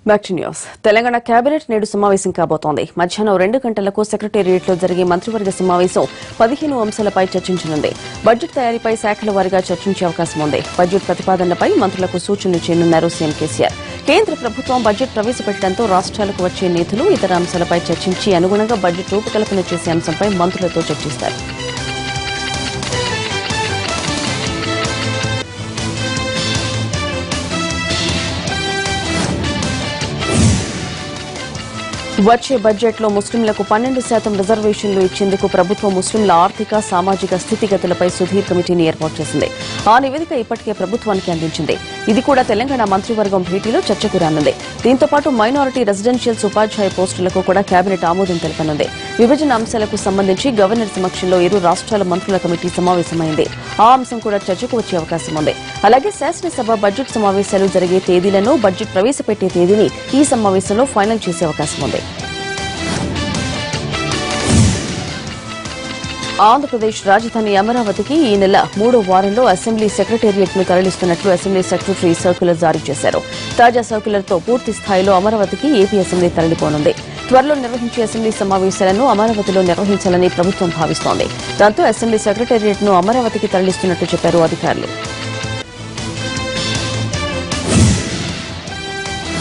Back to news. Telangana cabinet నేడు సమావేశం కాబోతోంది. మధ్యాహ్నం 2 గంటలకు సెక్రటేరియట్లో జరిగే మంత్రివర్గ సమావేశం 15 అంశాలపై చర్చించనుంది. బడ్జెట్ తయారీపై శాఖల వారీగా చర్చించే అవకాశం ఉంది. బడ్జెట్ ప్రతిపాదనలపై మంత్రులకు సూచనలు చేయనున్నారు సీఎం కేసీఆర్. కేంద్ర ప్రభుత్వం బడ్జెట్ ప్రవేశపెట్టడంతో రాష్ట్రాలకు వచ్చే నిధులు, ఇతర అంశాలపై చర్చించి అనుగుణంగా బడ్జెట్ రూపకల్పన చేసే అంశంపై మంత్రులతో చర్చిస్తారు. వచ్చే బడ్జెట్లో ముస్లింలకు 12% రిజర్వేషన్లు ఇచ్చేందుకు ప్రభుత్వం ముస్లింల ఆర్థిక, సామాజిక స్థితిగతులపై సుధీర్ కమిటీని ఏర్పాటు చేసింది. ఆ నివేదిక ఇప్పటికే ప్రభుత్వానికి అందించింది. ఇది కూడా తెలంగాణ మంత్రివర్గం భేటీలో చర్చకు రానుంది. దీంతో పాటు మైనారిటీ రెసిడెన్షియల్స్ ఉపాధ్యాయ పోస్టులకు కూడా కేబినెట్ ఆమోదం తెలపనుంది. విభజన అంశాలకు సంబంధించి గవర్నర్ సమక్షంలో ఇరు రాష్ట్రాల మంత్రుల కమిటీ సమావేశమైంది. ఆ అంశం కూడా చర్చకు వచ్చే అవకాశం ఉంది. అలాగే శాసనసభ బడ్జెట్ సమావేశాలు జరిగే తేదీలను, బడ్జెట్ ప్రవేశపెట్టే తేదీని ఈ సమావేశంలో ఫైనల్ చేసే అవకాశం ఉంది. ఆంధ్రప్రదేశ్ రాజధాని అమరావతికి ఈ నెల 3వ వారంలో అసెంబ్లీ సెక్రటేరియట్ ను తరలిస్తున్నట్లు అసెంబ్లీ సెక్రటరీ సర్క్యులర్ జారీ చేశారు. తాజా సర్క్యులర్తో పూర్తి స్థాయిలో అమరావతికి ఏపీ అసెంబ్లీ తరలిపోనుంది. త్వరలో నిర్వహించే అసెంబ్లీ సమావేశాలను అమరావతిలో నిర్వహించాలని ప్రభుత్వం భావిస్తోంది. దాంతో అసెంబ్లీ సెక్రటేరియట్ ను అమరావతికి తరలిస్తున్నట్లు చెప్పారు అధికారులు.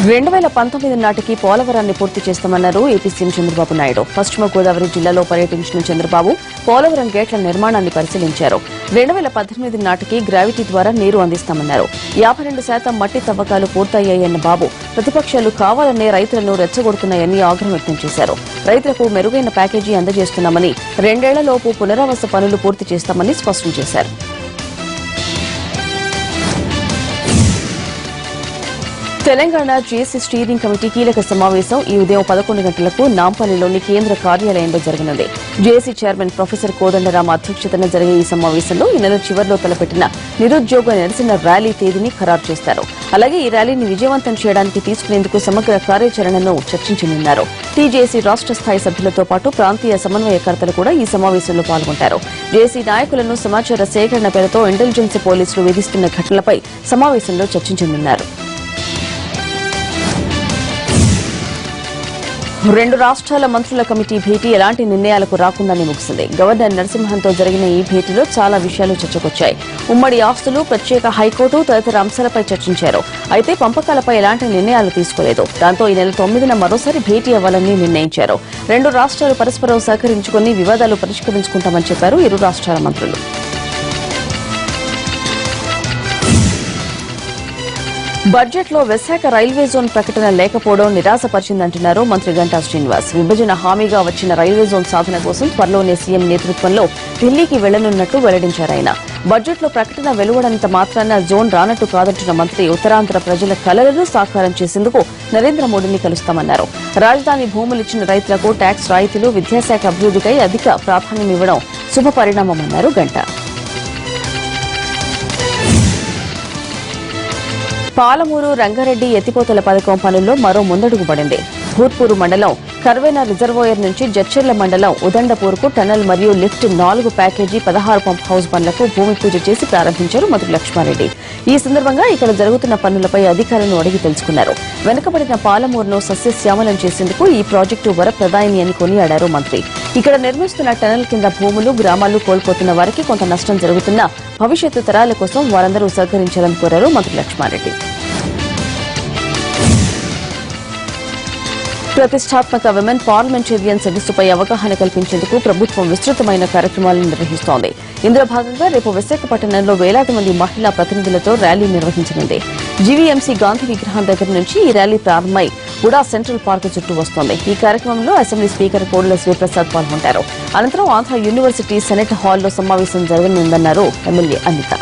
2019 నాటికి పోలవరాన్ని పూర్తి చేస్తామన్నారు ఏపీ సీఎం చంద్రబాబు నాయుడు. పశ్చిమ గోదావరి జిల్లాలో పర్యటించిన చంద్రబాబు పోలవరం గేట్ల నిర్మాణాన్ని పరిశీలించారు. 2018 నాటికి గ్రావిటీ ద్వారా నీరు అందిస్తామన్నారు. 52% మట్టి తవ్వకాలు పూర్తయ్యాయన్న బాబు ప్రతిపక్షాలు కావాలనే రైతులను రెచ్చగొడుతున్నాయని ఆగ్రహం వ్యక్తం చేశారు. రైతులకు మెరుగైన ప్యాకేజీ అందజేస్తున్నామని, 2 ఏళ్లలోపు పునరావాస పనులు పూర్తి చేస్తామని స్పష్టం చేశారు. తెలంగాణ జేసీ స్టీరింగ్ కమిటీ కీలక సమావేశం ఈ ఉదయం 11 గంటలకు నాంపల్లిలోని కేంద్ర కార్యాలయంలో జరగనుంది. జేసీ చైర్మన్ ప్రొఫెసర్ కోదండరాం అధ్యక్షతన జరిగే ఈ సమావేశంలో ఈ నెల చివరిలో తలపెట్టిన నిరుద్యోగ నిరసన ర్యాలీ తేదీని ఖరారు చేస్తారు. అలాగే ఈ ర్యాలీని విజయవంతం చేయడానికి తీసుకునేందుకు సమగ్ర కార్యాచరణను చర్చించనున్నారు. టీజేసీ రాష్ట్ర స్థాయి సభ్యులతో పాటు ప్రాంతీయ సమన్వయకర్తలు కూడా ఈ సమావేశంలో పాల్గొంటారు. జేసీ నాయకులను సమాచార సేకరణ పేరుతో ఇంటెలిజెన్స్ పోలీసులు వేధిస్తున్న ఘటనలపై సమావేశంలో చర్చించనున్నారు. 2 రాష్ట్రాల మంత్రుల కమిటీ భేటీ ఎలాంటి నిర్ణయాలకు రాకుండానే ముగిసింది. గవర్నర్ నరసింహన్తో జరిగిన ఈ భేటీలో చాలా విషయాలు చర్చకొచ్చాయి. ఉమ్మడి ఆస్తులు, ప్రత్యేక హైకోర్టు తదితర అంశాలపై చర్చించారు. అయితే పంపకాలపై ఎలాంటి నిర్ణయాలు తీసుకోలేదు. దాంతో ఈ నెల 9న మరోసారి భేటీ అవ్వాలని నిర్ణయించారు. 2 రాష్ట్రాలు పరస్పరం సహకరించుకుని వివాదాలు పరిష్కరించుకుంటామని చెప్పారు ఇరు రాష్ట్రాల మంత్రులు. బడ్జెట్లో విశాఖ రైల్వే జోన్ ప్రకటన లేకపోవడం నిరాశపరిచిందంటున్నారు మంత్రి గంటా శ్రీనివాస్. విభజన హామీగా వచ్చిన రైల్వే జోన్ సాధన కోసం త్వరలోనే సీఎం నేతృత్వంలో ఢిల్లీకి వెళ్లనున్నట్టు వెల్లడించారాయన. బడ్జెట్లో ప్రకటన వెలువడంత మాత్రాన జోన్ రానట్టు కాదంటున్న మంత్రి ఉత్తరాంధ్ర ప్రజల కలలను సాకారం చేసేందుకు నరేంద్ర మోడీని కలుస్తామన్నారు. రాజధాని భూములిచ్చిన రైతులకు ట్యాక్స్ రాయితీలు, విద్యాశాఖ అభివృద్ధికై అధిక ప్రాధాన్యమివ్వడం శుభ పరిణామమన్నారు గంటా. పాలమూరు రంగారెడ్డి ఎత్తిపోతల పథకం పనుల్లో మరో ముందడుగు పడింది. భూత్పూరు మండలం కర్వేనా రిజర్వాయర్ నుంచి జడ్చెర్ల మండలం ఉదండపూర్కు టనల్ మరియు లిఫ్ట్ 4 ప్యాకేజీ 16 పంప్ హౌస్ పనులకు భూమి పూజ చేసి ప్రారంభించారు మంత్రి లక్ష్మారెడ్డి. ఈ సందర్భంగా ఇక్కడ జరుగుతున్న పనులపై అధికారులను అడిగి తెలుసుకున్నారు. వెనుకబడిన పాలమూరును సస్యశ్యామలం చేసేందుకు ఈ ప్రాజెక్టు వరప్రదాయిని అని కొనియాడారు మంత్రి. ఇక్కడ నిర్మిస్తున్న టనల్ కింద భూములు, గ్రామాలు కోల్పోతున్న వారికి కొంత నష్టం జరుగుతున్నా భవిష్యత్తు తరాల కోసం వారందరూ సహకరించాలని కోరారు మంత్రి లక్ష్మారెడ్డి. ప్రతిష్టాత్మక విమెన్ పార్లమెంటేరియన్ సదస్సుపై అవగాహన కల్పించేందుకు ప్రభుత్వం విస్తృతమైన కార్యక్రమాలను నిర్వహిస్తోంది. ఇందులో భాగంగా రేపు విశాఖపట్నంలో వేలాది మంది మహిళా ప్రతినిధులతో ర్యాలీ నిర్వహించనుంది. జీవీఎంసీ గాంధీ విగ్రహం దగ్గర నుంచి ఈ ర్యాలీ ప్రారంభమై ఉడా సెంట్రల్ పార్క్ చుట్టూ వస్తోంది. ఈ కార్యక్రమంలో అసెంబ్లీ స్పీకర్ కోడెల శివప్రసాద్ పాల్గొంటారు. అనంతరం ఆంధ్ర యూనివర్సిటీ సెనెట్ హాల్లో సమావేశం జరగనుందన్నారు ఎమ్మెల్యే అనిత.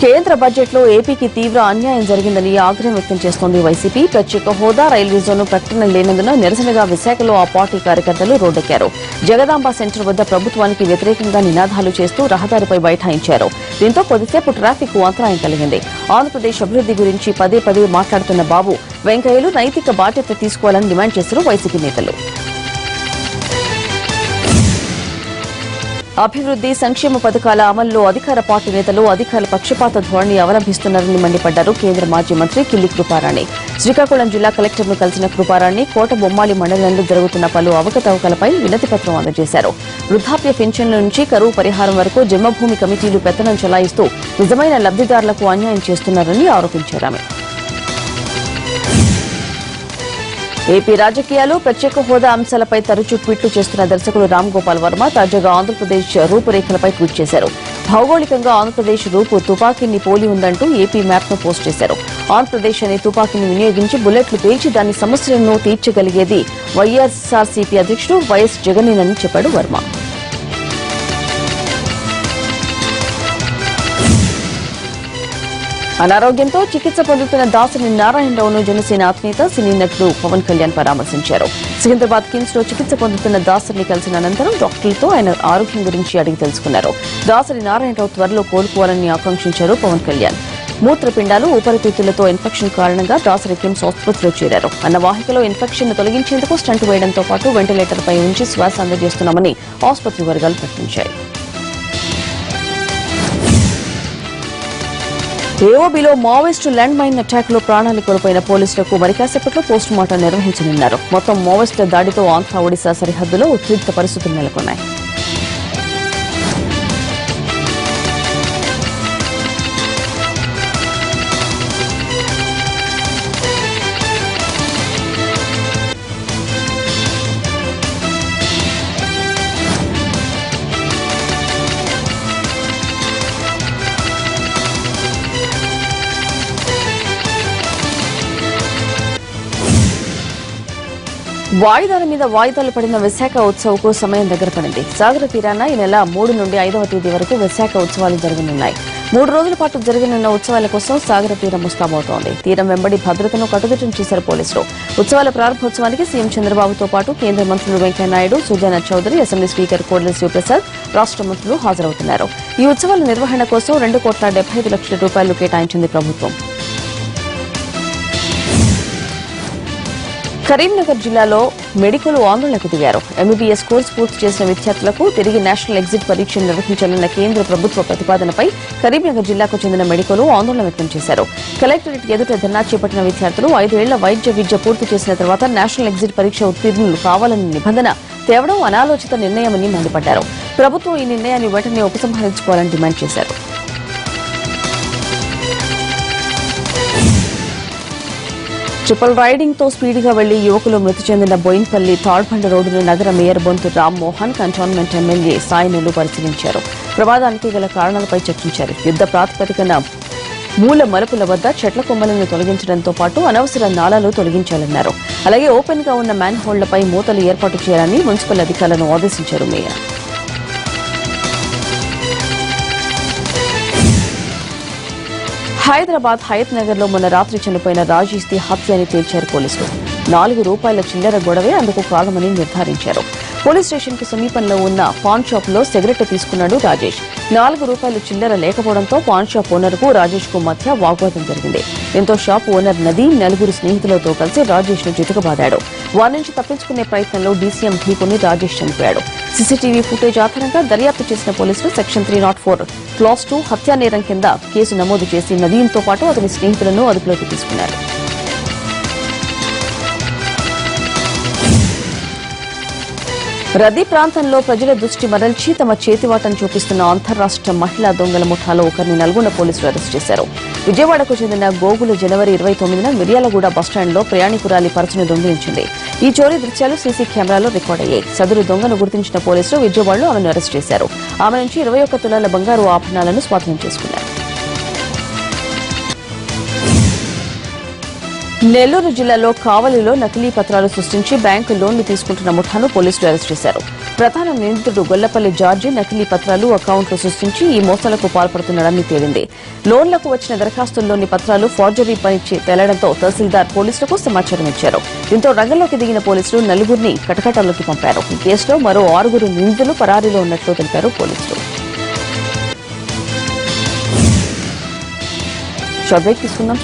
కేంద్ర బడ్జెట్లో ఏపీకి తీవ్ర అన్యాయం జరిగిందని ఆగ్రహం వ్యక్తం చేస్తోంది వైసీపీ. ప్రత్యేక హోదా, రైల్వే జోన్ ప్రకటన లేనందున నిరసనగా విశాఖలో ఆ పార్టీ కార్యకర్తలు రోడ్డెక్కారు. జగదాంబ సెంటర్ వద్ద ప్రభుత్వానికి వ్యతిరేకంగా నినాదాలు చేస్తూ రహదారిపై బైఠాయించారు. దీంతో కొద్దిసేపు ట్రాఫిక్ అంతరాయం కలిగింది. ఆంధ్రప్రదేశ్ అభివృద్ది గురించి పదే పదే మాట్లాడుతున్న బాబు వెంకయ్యలు నైతిక బాధ్యత తీసుకోవాలని డిమాండ్ చేశారు వైసీపీ నేతలు. అభివృద్ధి సంక్షేమ పథకాల అమల్లో అధికార పార్టీ నేతలు అధికారుల పక్షపాత ధోరణి అవలంబిస్తున్నారని మండిపడ్డారు కేంద్ర మాజీ మంత్రి కిల్లి కృపారాణి. శ్రీకాకుళం జిల్లా కలెక్టర్ను కలిసిన కృపారాణి కోట బొమ్మాళి మండలంలో జరుగుతున్న పలు అవకతవకలపై వినతిపత్రం అందజేశారు. వృద్ధాప్య పెన్షన్ల నుంచి కరువు పరిహారం వరకు జన్మభూమి కమిటీలు పెత్తనం చెలాయిస్తూ నిజమైన లబ్దిదారులకు అన్యాయం చేస్తున్నారని ఆరోపించారు. ఏపీ రాజకీయాలు ప్రత్యేక హోదా అంశాలపై తరచూ ట్వీట్లు చేస్తున్న దర్శకుడు రామ్ గోపాల్ వర్మ తాజాగా ఆంధ్రప్రదేశ్ రూపురేఖలపై ట్వీట్ చేశారు. భౌగోళికంగా ఆంధ్రప్రదేశ్ రూపు తుపాకీని పోలి ఉందంటూ ఏపీ మ్యాప్ను పోస్ట్ చేశారు. ఆంధ్రప్రదేశ్ అనే తుపాకీని వినియోగించి బుల్లెట్లు పేల్చి దాని సమస్యలను తీర్చగలిగేది వైఎస్ఆర్సీపీ అధ్యక్షుడు వైఎస్ జగనేనని చెప్పాడు వర్మ. అనారోగ్యంతో చికిత్స పొందుతున్న దాసరి నారాయణరావును జనసేన అధినేత సినీ నటుడు పవన్ కళ్యాణ్ పరామర్శించారు. సికింద్రాబాద్ కిమ్స్ లో చికిత్స పొందుతున్న దాసరిని కలిసిన అనంతరం డాక్టర్లతో ఆయన ఆరోగ్యం గురించి అడిగి తెలుసుకున్నారు. దాసరి నారాయణరావు త్వరలో కోలుకోవాలని ఆకాంక్షించారు పవన్ కళ్యాణ్. మూత్రపిండాలు ఉపరితిత్తులతో ఇన్ఫెక్షన్ కారణంగా దాసరి కిమ్స్ ఆసుపత్రిలో చేరారు. అన్నవాహికలో ఇన్ఫెక్షన్ తొలగించేందుకు స్టంట్ వేయడంతో పాటు వెంటిలేటర్పై ఉంచి శ్వాస అందజేస్తున్నామని ఆసుపత్రి వర్గాలు ప్రకటించాయి. ఏఓబీలో మావోయిస్టు ల్యాండ్ మైన్ అటాక్ లో ప్రాణాలు కోల్పోయిన పోలీసులకు మరికాసేపట్లో పోస్టు మార్టం నిర్వహించనున్నారు. మొత్తం మావోయిస్టుల దాడితో ఆంధ్ర ఒడిశా సరిహద్దులో ఉద్రిక్త పరిస్థితులు నెలకొన్నాయి. వాయిదాల మీద వాయిదాలు పడిన విశాఖ ఉత్సవకు సమయం దగ్గర పడింది. సాగర తీరాన ఈ నెల 3 నుండి 5వ తేదీ వరకు విశాఖ ఉత్సవాలు జరగనున్నాయి. 3 రోజుల పాటు జరగనున్న ఉత్సవాల కోసం సాగర తీరం ముస్తాబవుతోంది. తీరం వెంబడి భద్రతను కట్టుదిట్టం చేశారు పోలీసులు. ఉత్సవాల ప్రారంభోత్సవానికి సీఎం చంద్రబాబుతో పాటు కేంద్ర మంత్రులు వెంకయ్యనాయుడు, సుజనా చౌదరి, అసెంబ్లీ స్పీకర్ కోడెల శివప్రసాద్, రాష్ట్ర మంత్రులు హాజరవుతున్నారు. ఈ ఉత్సవాల నిర్వహణ కోసం 2,75,00,000 రూపాయలు కేటాయించింది ప్రభుత్వం. కరీంనగర్ జిల్లాలో మెడికల్ ఆందోళనకు దిగారు. ఎంబీబీఎస్ కోర్సు పూర్తి చేసిన విద్యార్థులకు తిరిగి నేషనల్ ఎగ్జిట్ పరీక్షలు నిర్వహించాలన్న కేంద్ర ప్రభుత్వ ప్రతిపాదనపై కరీంనగర్ జిల్లాకు చెందిన మెడికల్ ఆందోళన వ్యక్తం చేశారు. కలెక్టరేట్ ఎదుట ధర్నా చేపట్టిన విద్యార్థులు 5 ఏళ్ల వైద్య విద్య పూర్తి చేసిన తర్వాత నేషనల్ ఎగ్జిట్ పరీక్ష ఉత్తీర్ణులు కావాలన్న నిబంధన తేవడం అనాలోచిత నిర్ణయమని మండిపడ్డారు. ప్రభుత్వం ఈ నిర్ణయాన్ని వెంటనే ఉపసంహరించుకోవాలని డిమాండ్ చేశారు. ట్రిపుల్ రైడింగ్ తో స్పీడ్గా వెళ్లి యువకులు మృతి చెందిన బోయిన్పల్లి తాడ్బండ రోడ్డును నగర mayor Bonthu Rammohan, cantonment MLA సాయినులు పరిశీలించారు. ప్రమాదానికి గల కారణాలపై చర్చించారు. యుద్ధ ప్రాతిపదికన మూల మలుపుల వద్ద చెట్ల కొమ్మలను తొలగించడంతో పాటు అనవసర నాళాలు తొలగించాలన్నారు. అలాగే ఓపెన్ గా ఉన్న మ్యాన్ హోల్డ్లపై మూతలు ఏర్పాటు చేయాలని మున్సిపల్ అధికారులను ఆదేశించారు మేయర్. హైదరాబాద్ హయత్ నగర్ లో మొన్న రాత్రి చనిపోయిన రాజేష్ ది హత్య అని తేల్చారు పోలీసులు. 4 రూపాయల చిల్లర గొడవే అందుకు కారణమని నిర్ధారించారు. పోలీస్ స్టేషన్ కు సమీపంలో ఉన్న పాన్ షాప్ లో సిగరెట్ తీసుకున్నాడు రాజేష్. 4 రూపాయల చిల్లర లేకపోవడంతో పాన్ షాప్ ఓనర్ కు రాజేష్ కు మధ్య వాగ్వాదం జరిగింది. దీంతో షాప్ ఓనర్ నదీం 4 స్నేహితులతో కలిసి రాజేష్ ను చితకబాదాడు. వారి నుంచి తప్పించుకునే ప్రయత్నంలో డీసీఎం ఢీకొని రాజేష్ చనిపోయాడు. సీసీటీవీ ఫుటేజ్ ఆధారంగా దర్యాప్తు చేసిన పోలీసులు సెక్షన్ 304 క్లాస్ 2 హత్యా నేరం కింద కేసు నమోదు చేసి నదీంతో పాటు అతని స్నేహితులను అదుపులోకి తీసుకున్నారు. రద్దీ ప్రాంతంలో ప్రజల దృష్టి మరల్చి తమ చేతివాటం చూపిస్తున్న అంతర్రాష్ట్ర మహిళా దొంగల ముఠాలో ఒకరిని నల్గొండ పోలీసులు అరెస్టు చేశారు. విజయవాడకు చెందిన గోగుల జనవరి 29న మిర్యాలగూడ బస్టాండ్లో ప్రయాణికురాలి పర్సును దొంగిలించింది. ఈ చోరీ దృశ్యాలు సీసీ కెమెరాలో రికార్డ్ అయ్యాయి. సదరు దొంగను గుర్తించిన పోలీసులు విజయవాడలో ఆమెను అరెస్టు చేశారు. ఆమె నుంచి 21 తులాల బంగారు ఆభరణాలను స్వాధీనం చేసుకున్నారు. నెల్లూరు జిల్లాలో కావలిలో నకిలీ పత్రాలు సృష్టించి బ్యాంకు లోన్లు తీసుకుంటున్న ముఠాను పోలీసులు అరెస్టు చేశారు. ప్రధాన నిందితుడు గొల్లపల్లి జార్జి నకిలీ పత్రాలు, అకౌంట్లు సృష్టించి ఈ మోసాలకు పాల్పడుతున్నాడని తేలింది. లోన్లకు వచ్చిన దరఖాస్తుల్లోని పత్రాలు ఫోర్జరీ పని తేలడంతో తహసీల్దార్ పోలీసులకు సమాచారం ఇచ్చారు. దీంతో రంగంలోకి దిగిన పోలీసులు నలుగురిని కటకటాల్లోకి పంపారు. ఈ కేసులో మరో 6 నిందితులు పరారీలో ఉన్నట్లు తెలిపారు పోలీసులు. షార్ట్ బ్రేక్ తీసుకుందాం.